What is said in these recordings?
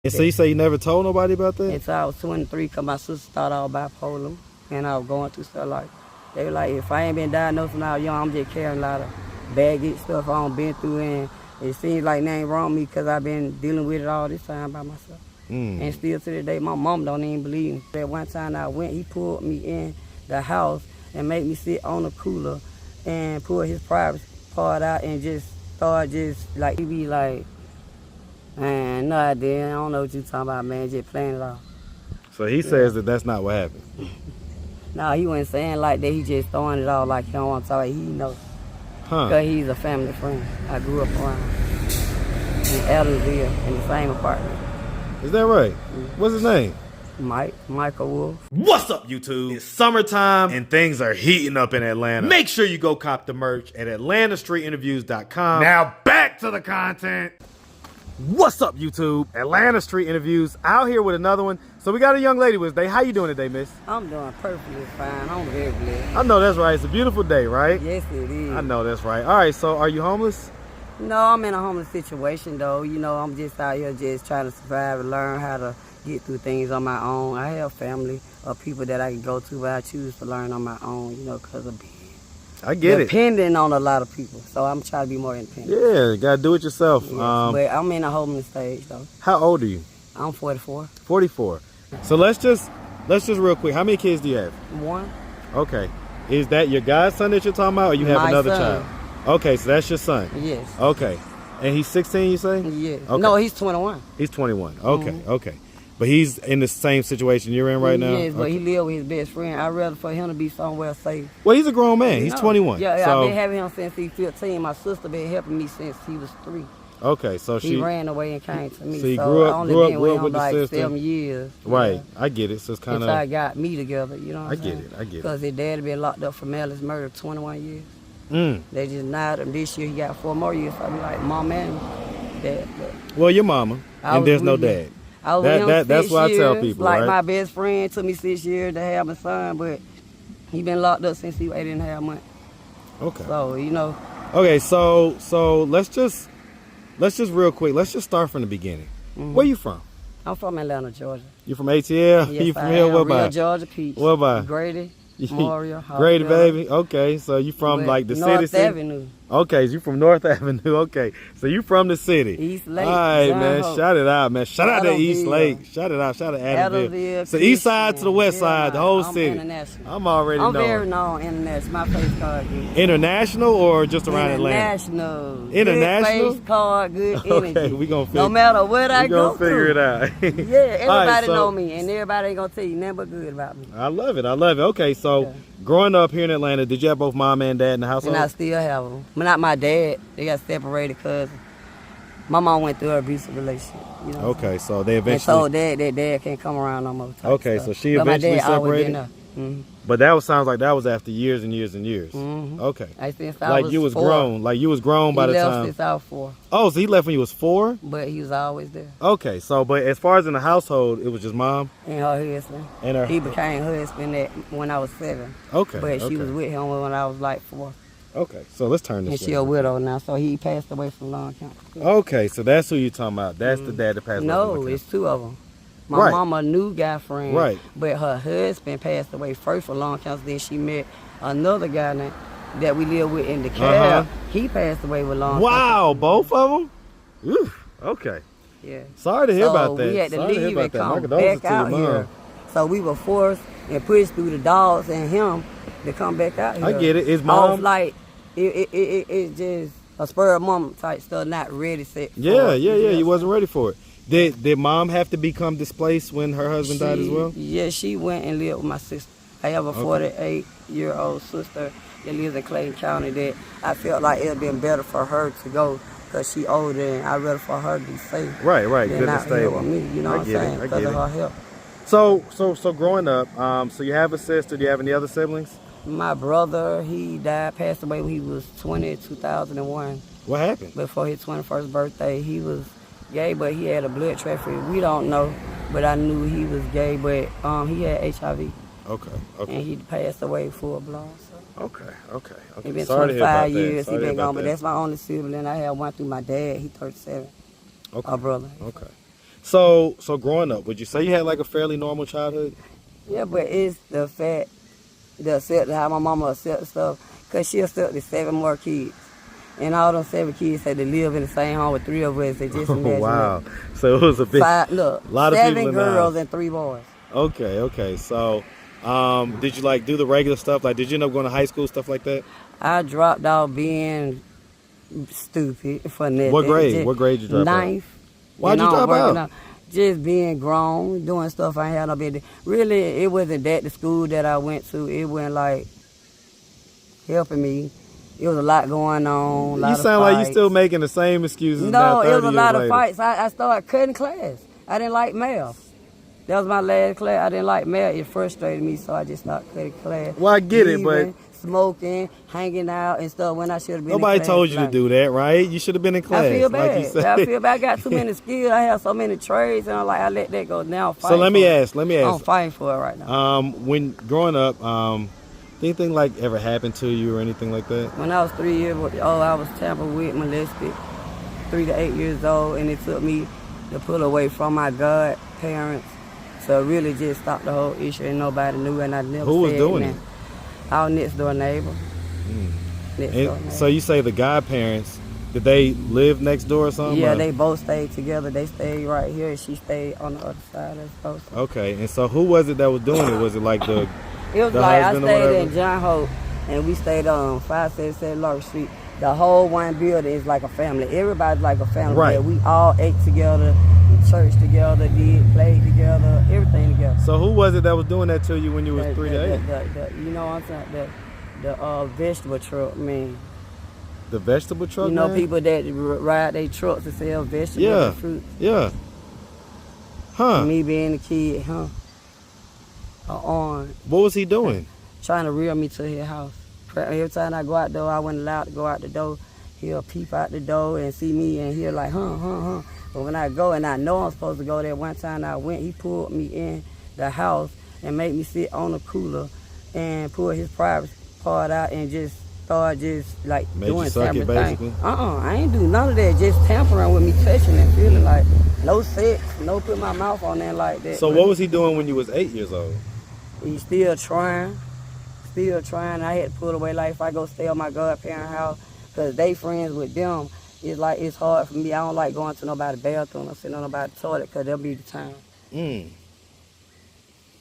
And so you say you never told nobody about that? Until I was 23, because my sister thought I was bipolar, and I was going through stuff like, they were like, if I ain't been diagnosed when I was young, I'm just carrying a lot of baggage stuff I done been through, and it seems like nothing wrong with me because I've been dealing with it all this time by myself. And still to this day, my mom don't even believe me. That one time I went, he pulled me in the house and made me sit on the cooler and pull his private part out and just start just like, he be like, man, no idea, I don't know what you talking about, man, just playing it off. So he says that that's not what happened. No, he wasn't saying like that, he just throwing it all like he don't want to talk, he knows. Because he's a family friend. I grew up around in Adamsville in the same apartment. Is that right? What's his name? Michael Wolf. What's up, YouTube? It's summertime and things are heating up in Atlanta. Make sure you go cop the merch at AtlantaStreetInterviews.com. Now back to the content. What's up, YouTube? Atlanta Street Interviews out here with another one. So we got a young lady with us today. How you doing today, miss? I'm doing perfectly fine. I'm very blessed. I know that's right. It's a beautiful day, right? Yes, it is. I know that's right. All right, so are you homeless? No, I'm in a homeless situation, though. You know, I'm just out here just trying to survive and learn how to get through things on my own. I have family of people that I can go to, but I choose to learn on my own, you know, because of being depending on a lot of people. So I'm trying to be more independent. Yeah, you got to do it yourself. Yes, but I'm in a homeless stage, though. How old are you? I'm 44. 44. So let's just real quick. How many kids do you have? One. Okay. Is that your godson that you're talking about, or you have another child? Okay, so that's your son. Yes. Okay. And he's 16, you say? Yes. Okay. No, he's 21. He's 21. Okay, okay. But he's in the same situation you're in right now? Yes, but he live with his best friend. I'd rather for him to be somewhere safe. Well, he's a grown man. He's 21. Yeah, so... I've been having him since he's 15. My sister been helping me since he was 3. Okay, so he ran away and came to me. So he I grew only up been with him with the like sister. 7 years. Right, yeah. I get it. So it's kind of... Until I got me together, you know what I'm saying? I get it. Because his dad had been locked up for malice murder 21 years. They just denied him. This year he got 4 more years. So I be like, mom and dad. Well, your mama, and there's no dad. That's what I tell people, like right? my best friend took me 6 years to have my son, but he been locked up since he was 8.5 months. Okay. So, you know. Okay, so let's just real quick, let's just start from the beginning. Where you from? I'm from Atlanta, Georgia. You from ATL? Yes, you from here? What about? Georgia Peach. What about? Grady, Moria, Grady, baby. Okay, so you from like the city? North Avenue. Okay, so you from North Avenue. Okay, so you from the city. East Lake. All right, man. Hope. Shout it out, man. Shout out to East Lake. Shout it out. Shout out to Adamsville. So east side to the west side, the whole city. International. I'm already knowing. I'm very known international. My face card good. International or just around International. Atlanta? International. Good face card, good energy. Okay, we gonna figure. No matter what I go through. We gonna figure it out. Yeah, everybody know me, and everybody ain't gonna tell you nothing but good about me. I love it. I love it. Okay, so growing up here in Atlanta, did you have both mom and dad in the household? And I still have them. But not my dad. They got separated because my mom went through an abusive relationship. You know okay, so they eventually... And so that dad can't come around no more. Okay, so she eventually separated? But that sounds like that was after years and years and years. Okay. Like you was 4. grown. Like you was grown by the time... He left since I was 4. Oh, so he left when you was 4? But he was always there. Okay, so but as far as in the household, it was just mom? And her husband. And he became husband when I was 7. Okay. But she was with him when I was like 4. Okay, so let's turn this. And she a widow now, so he passed away from lung cancer. Okay, so that's who you talking about. That's the dad that passed away. No, it's 2 of them. My mama knew guy friend, but her husband passed away first for lung cancer. Then she met another guy that we live with in the cab. He passed away with lung cancer. Wow, both of them? Ooh, okay. Yeah. Sorry to hear about that. We had to leave and come back out here. So we were forced and pushed through the dogs and him to come back out here. I get it. Is mom like it just a spur of mom type stuff, not ready set. Yeah. You wasn't ready for it. Did mom have to become displaced when her husband died as well? Yeah, she went and lived with my sister. I have a 48-year-old sister that lives in Clayton County that I felt like it would been better for her to go because she older and I'd rather for her to be safe. Right. Than not here with me, you know what I'm saying? Because of her health. So growing up, so you have a sister. Do you have any other siblings? My brother, he passed away when he was 20, 2001. What happened? Before his 21st birthday, he was gay, but he had a blood traffic. We don't know, but I knew he was gay, but he had HIV. Okay. And he passed away full blown. So. Okay. It's been 25 years he been gone, but that's my only sibling. I had one through my dad. He 37. Okay. My brother. Okay. So growing up, would you say you had like a fairly normal childhood? Yeah, but it's the fact, the accept how my mama accept stuff, because she accepted 7 more kids. And all them 7 kids had to live in the same home with 3 of us. They just imagine Wow. that. So it was a big, lot of 7 girls in and 3 boys. Okay. So, did you like do the regular stuff? Like, did you end up going to high school, stuff like that? I dropped out being stupid for nothing. What grade? What grade did you drop out? 9th. Why'd you drop out? Just being grown, doing stuff I ain't had no business. Really, it wasn't that the school that I went to, it wasn't like helping me. It was a lot going on. You sound like you still making the same excuses. No, it was a lot of fights. I started cutting class. I didn't like math. That was my last class. I didn't like math. It frustrated me, so I just started cutting class. Well, I get it, but smoking, hanging out, and stuff when I should have been. Nobody in class. told you to do that, right? You should have been in class. I feel bad. Like you said. I feel bad. I got too many skills. I have so many trades, and I'm like, I let that go. Now I'm fighting. So let me ask. I'm fighting for it right now. When growing up, anything like ever happened to you or anything like that? When I was 3 years old, I was tampered with, molested, 3 to 8 years old, and it took me to pull away from my godparents. So it really just stopped the whole issue, and nobody knew, and I never. Who was doing it? Our next door neighbor. So you say the godparents, did they live next door or something? Yeah, they both stayed together. They stayed right here, and she stayed on the other side of the house. Okay, and so who was it that was doing it? Was it like the It was the like I husband or stayed whatever? in John Hope, and we stayed on 577 Lark Street. The whole one building is like a family. Everybody's like a family. Right. There. We all ate together, we church together, played together, everything together. So who was it that was doing that to you when you was 3 to 8? You know what I'm saying? The vegetable truck, man. The vegetable truck, You know, man? people that ride their trucks to sell vegetables and fruit. Yeah. Huh. Me being a kid, on. What was he doing? Trying to reel me to his house. Every time I go out there, I wasn't allowed to go out the door. He'll peep out the door and see me, and he'll like, huh. But when I go, and I know I'm supposed to go there, one time I went, he pulled me in the house and made me sit on the cooler and pull his private part out and just start like doing tampering things. I ain't do none of that, just tampering with me, touching and feeling like no sex, no put my mouth on there like that. So what was he doing when you was 8 years old? He's still trying. I had to pull away, like if I go stay at my godparents' house, because they friends with them, it's hard for me. I don't like going to nobody's bathroom or sitting on nobody's toilet, because they'll be the time.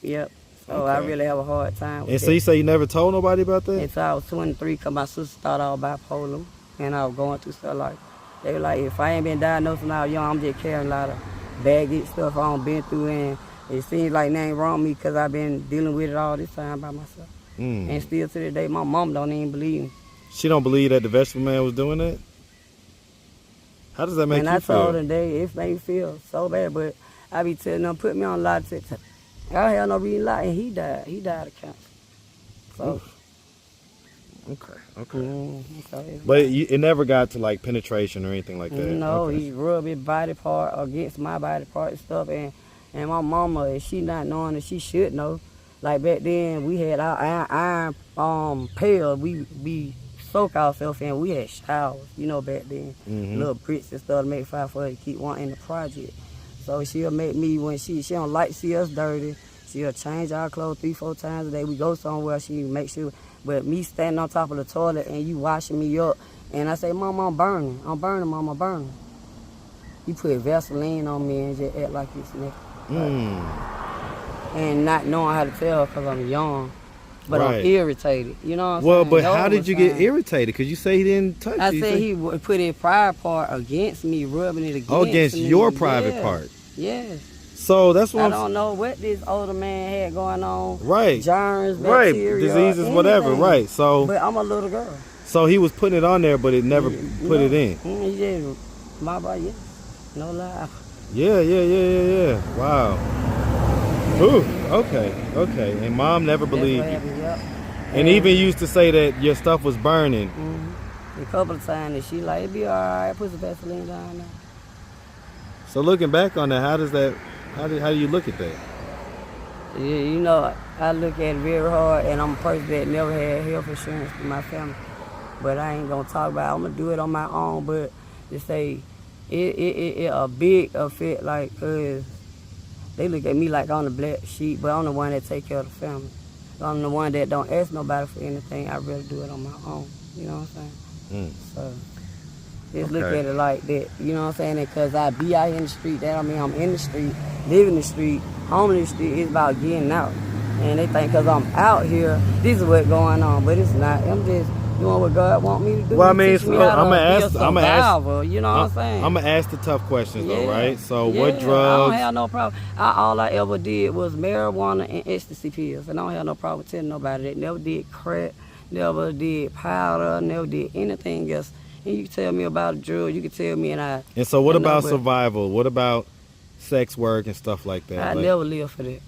Yep. So okay. I really have a hard time with And so you say you never told nobody about that? Until I was 23, because my sister thought I was bipolar, and I was going through stuff like, they were like, if I ain't been diagnosed when I was young, I'm just carrying a lot of baggage, stuff I done been through, and it seems like nothing wrong with me, because I've been dealing with it all this time by myself. And still to this day, my mom don't even believe me. She don't believe that the vegetable man was doing that? How does that make you feel? And I told them it made me feel so bad, but I be telling them, put me on a lie detector. I don't have no reason to lie, and he died. He died of cancer. So. Okay. But it never got to like penetration or anything like that? No, he rubbed his body part against my body part and stuff, and my mama, she not knowing that she should know. Like back then, we had our iron pails. We soak ourselves in. We had showers, back then. Little bricks and stuff to make fire for her to keep one in the project. So she'll make me, when she don't like to see us dirty, she'll change our clothes 3-4 times a day. We go somewhere, she make sure. But me standing on top of the toilet and you washing me up, and I say, Mama, I'm burning, Mama, I'm burning. You put Vaseline on me and just act like it's naked. And not knowing how to tell because I'm young, but I'm irritated. You know what I'm saying? Well, but how did you get irritated? Because you say he didn't touch you. I said he put his private part against me, rubbing it against me. Oh, against your private part? Yes. So that's what I don't know what this older man had going on. Right. Germs, bacteria, diseases, anything. Whatever. Right. So. But I'm a little girl. So he was putting it on there, but it never put it in. He just, my body, yeah. No lie. Yeah. Wow. Ooh, okay. And Mom never believed you. And even used to say that your stuff was burning. A couple of times, and she like, it be all right, put some Vaseline down there. So looking back on that, how do you look at that? Yeah, I look at it very hard, and I'm a person that never had health insurance for my family. But I ain't gonna talk about it. I'm gonna do it on my own, but to say, It a big effect, like, cause they look at me like I'm the black sheep, but I'm the one that take care of the family. I'm the one that don't ask nobody for anything. I really do it on my own. You know what I'm saying? So just look at it like that. You know what I'm saying? Because I be out in the street. That I mean, I'm in the street, living the street, home in the street. It's about getting out. And they think because I'm out here, this is what's going on, but it's not. I'm just doing what God want me to do. Well, I mean, so I'm gonna ask. You know what I'm saying? I'm gonna ask the tough questions though, right? So, what drugs? I don't have no problem. All I ever did was marijuana and ecstasy pills, and I don't have no problem telling nobody that. Never did crack, never did powder, never did anything else. And you can tell me about a drug, you can tell me, and I. And so, what about survival? What about sex work and stuff like that? I never lived for that.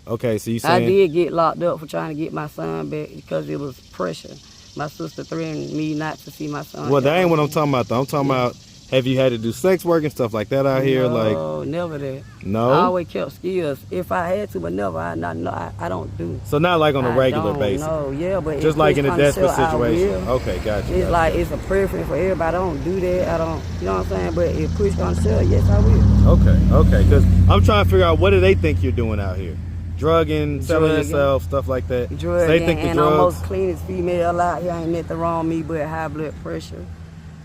Okay, so you saying I did get locked up for trying to get my son back because it was pressure. My sister threatened me not to see my son. Well, that ain't what I'm talking about, though. I'm talking about, have you had to do sex work and stuff like that out here? No, never that. No? I always kept skills. If I had to, but never. I don't do. So not like on a regular basis? No, yeah, but just like in a desperate situation? Okay, gotcha. It's like, it's a preference for everybody. I don't do that. I don't, you know what I'm saying? But if push comes to shove, yes, I will. Okay, because I'm trying to figure out, what do they think you're doing out here? Drugging, selling yourself, stuff like that. Drugging, so they think the and drugs. I'm most cleanest female out here. Ain't nothing wrong with me but high blood pressure.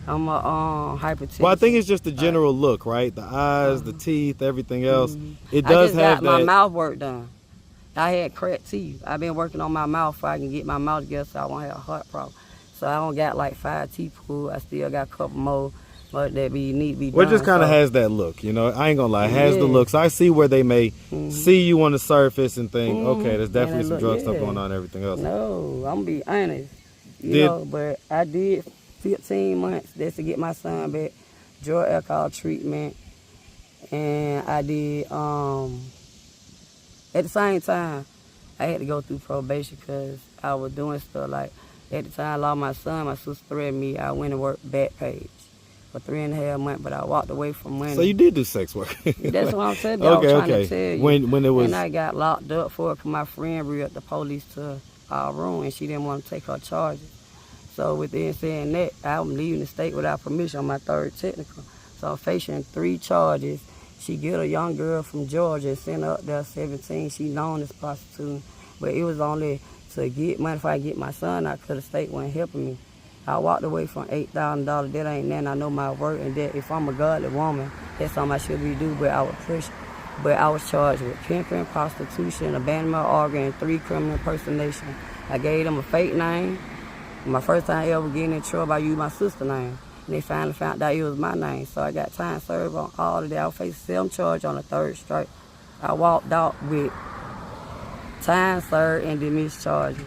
I'm a hypertension. Well, I think it's just the general look, right? The eyes, the teeth, everything else. It does have that. My mouth work done. I had cracked teeth. I've been working on my mouth so I can get my mouth together so I won't have a heart problem. So I don't got like 5 teeth pulled. I still got a couple more. But that need to be done. Well, it just kind of has that look, you know. I ain't gonna lie, it has the looks. I see where they may see you on the surface and think, okay, there's definitely some drug stuff going on and everything else. No, I'm gonna be honest, you know. But I did 15 months just to get my son back, drug alcohol treatment, and I did. At the same time, I had to go through probation because I was doing stuff like, at the time I lost my son, my sister threatened me. I went and worked Backpage for 3.5 months, but I walked away from money. So you did do sex work? That's what I'm saying. I was trying to tell you. When it was, and I got locked up for it because my friend reeled the police to our room and she didn't want to take her charges. So within saying that, I'm leaving the state without permission on my 3rd technical. So I'm facing 3 charges. She get a young girl from Georgia, sent her up there 17. She known as prostituting, but it was only to get money. If I get my son out, because the state wasn't helping me. I walked away from $8,000. That ain't nothing. I know my worth, and that if I'm a godly woman, that's something I should be doing. But I was pushed. But I was charged with pimping, prostitution, abandonment of organ, and 3 criminal impersonation. I gave them a fake name. My first time ever getting in trouble, I used my sister's name. And they finally found out it was my name. So I got time served on all of that. I was facing 7 charges on the 3rd strike. I walked out with time served and dismissed charges.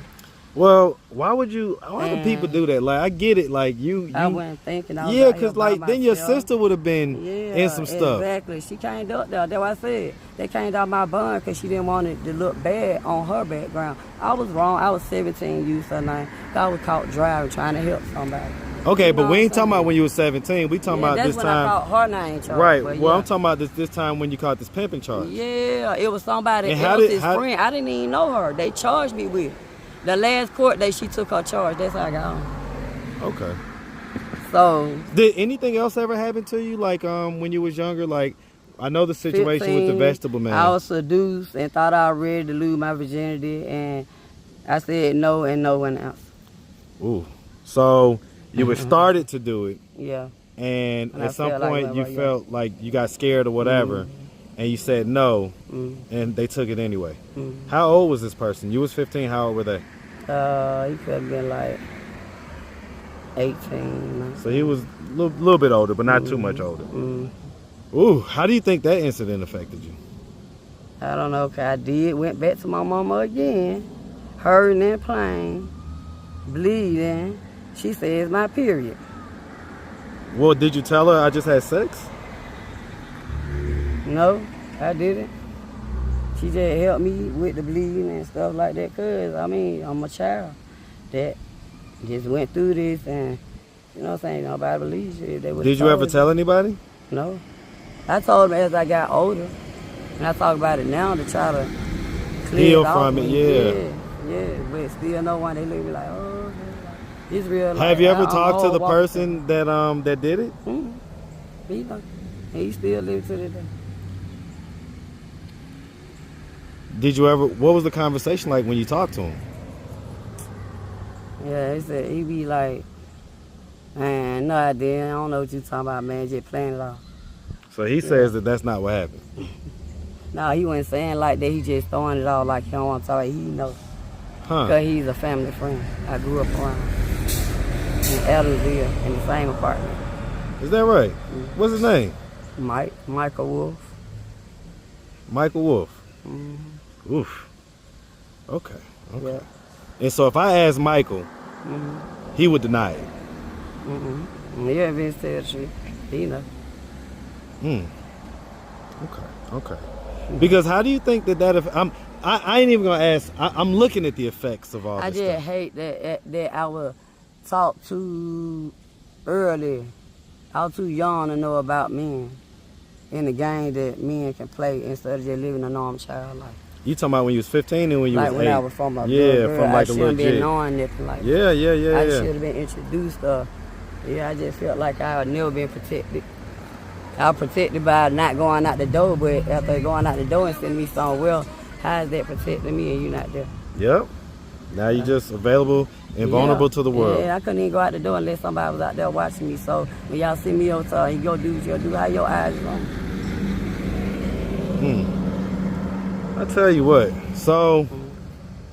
Well, why do people do that? Like, I get it, like you I wasn't thinking. I was yeah, because like then your sister would have been in some stuff. Exactly. She came up there. That's what I said. They came down my bun because she didn't want it to look bad on her background. I was wrong. I was 17, used her name. I was caught driving trying to help somebody. Okay, but we ain't talking about when you were 17. We talking about this time. That's when I caught her name charge. Right. Well, I'm talking about this time when you caught this pimping charge. Yeah, it was somebody else's friend. I didn't even know her. They charged me with it. The last court day she took her charge. That's how I got on. Okay. So. Did anything else ever happen to you? Like when you was younger? Like, I know the situation 15, with the vegetable man. I was seduced and thought I was ready to lose my virginity, and I said no and no one else. Ooh. So you were started to do it. Yeah. And at some point you felt like you got scared or whatever. And you said no, and they took it anyway. How old was this person? You was 15. How old were they? He could have been like 18. So he was a little bit older, but not too much older. Ooh, how do you think that incident affected you? I don't know, 'cause went back to my mama again, hurting and pain, bleeding. She said it's my period. Well, did you tell her I just had sex? No, I didn't. She just helped me with the bleeding and stuff like that, 'cause, I mean, I'm a child that just went through this, and, you know what I'm saying, nobody believes you. Did you ever tell anybody? No. I told them as I got older, and I talk about it now to try to heal from it, yeah, but still no one, they look at me like, oh, it's real. Have you ever talked to the person that did it? He know. And he still live to this day. Did you ever, what was the conversation like when you talked to him? Yeah, he said, he be like, man, no idea. I don't know what you talking about, man. Just playing it off. So he says that that's not what happened. No, he wasn't saying like that. He just throwing it all like he don't want to talk. He knows. Huh. Because he's a family friend. I grew up around in Adamsville in the same apartment. Is that right? What's his name? Michael Wolf. Michael Wolf. Oof. Okay. Okay. And so if I ask Michael, he would deny it. Yeah, Vince tell the truth. He know. Okay. Because how do you think that if I ain't even gonna ask. I'm looking at the effects of all this I just stuff. hate that I was taught too early. I was too young to know about men in the game that men can play instead of just living a normal child life. You talking about when you was 15 and when you like was when 8? I was from a girl, from like I a little shouldn't been jit. knowing nothing like that. Yeah. I should have been introduced. I just felt like I had never been protected. I was protected by not going out the door, but after going out the door and sending me somewhere, how is that protecting me and you not there? Yep. Now you just available and vulnerable to the world. Yeah, I couldn't even go out the door unless somebody was out there watching me. So when y'all see me over there, you go do what you do, how your eyes is on me. I tell you what. So,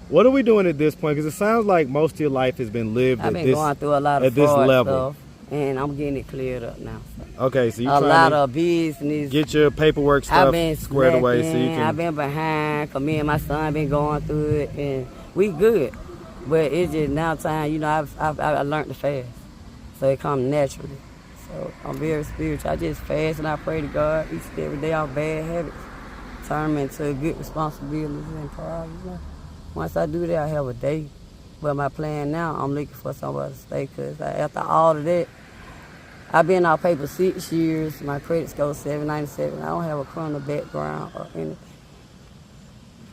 what are we doing at this point? Because it sounds like most of your life has been lived I've at been this going through a lot of at this fraud level. stuff, and I'm getting it cleared up now. Okay, so you a trying lot to of business. get your paperwork stuff I've been squared away so you can. I've been behind, cause me and my son been going through it, and we good. But it's just now time, I learned to fast, so it comes naturally. So I'm very spiritual. I just fast and I pray to God each and every day off bad habits, turn them into good responsibilities and priorities. Once I do that, I have a day. But my plan now, I'm looking for somewhere to stay, cause after all of that, I've been off paper 6 years. My credit score 797. I don't have a criminal background or anything.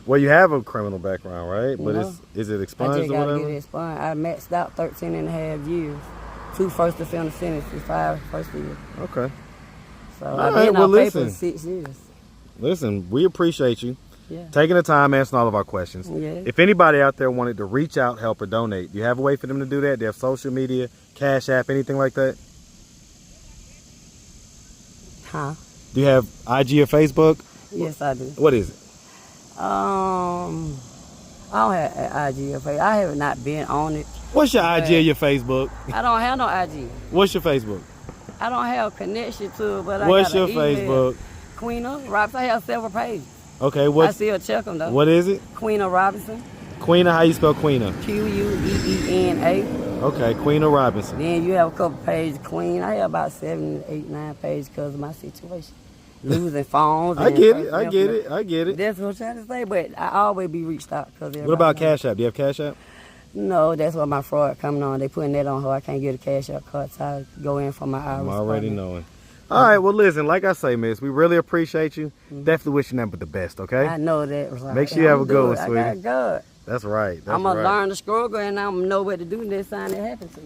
Well, you have a criminal background, right? But is it expunged I just or got to whatever? get it expunged. I maxed out 13 and a half years. 2 first offender sentences, 5 first year. Okay. So I've been off paper 6 years. Listen, we appreciate you Yeah. taking the time answering all of our questions. Yeah. If anybody out there wanted to reach out, help, or donate, do you have a way for them to do that? Do you have social media, Cash App, anything like that? Huh? Do you have IG or Facebook? Yes, I do. What is it? I don't have IG or Facebook. I have not been on it. What's your IG or your Facebook? I don't have no IG. What's your Facebook? I don't have connection to it, but What's I your got an email. Facebook? QUEENA Robinson. I have several pages. Okay, I still check them though. What is it? QUEENA Robinson. QUEENA, how you spell QUEENA? QUEENA. Okay, QUEENA Robinson. Then you have a couple pages, Queen. I have about 7, 8, 9 pages because of my situation. Losing phones. I get it. That's what I'm trying to say, but I always be reached out. What about Cash App? Do you have Cash App? No, that's what my fraud coming on. They putting that on her. I can't get a Cash App card, so I go in for my hours. I'm already knowing. All right, well, listen, like I say, miss, we really appreciate you. Definitely wish you nothing but the best, okay? I know that. Right. Make sure you have a good one, I sweetie. got God. That's right. I'm going to learn the struggle, and I'm going to know what to do next time it happens to me.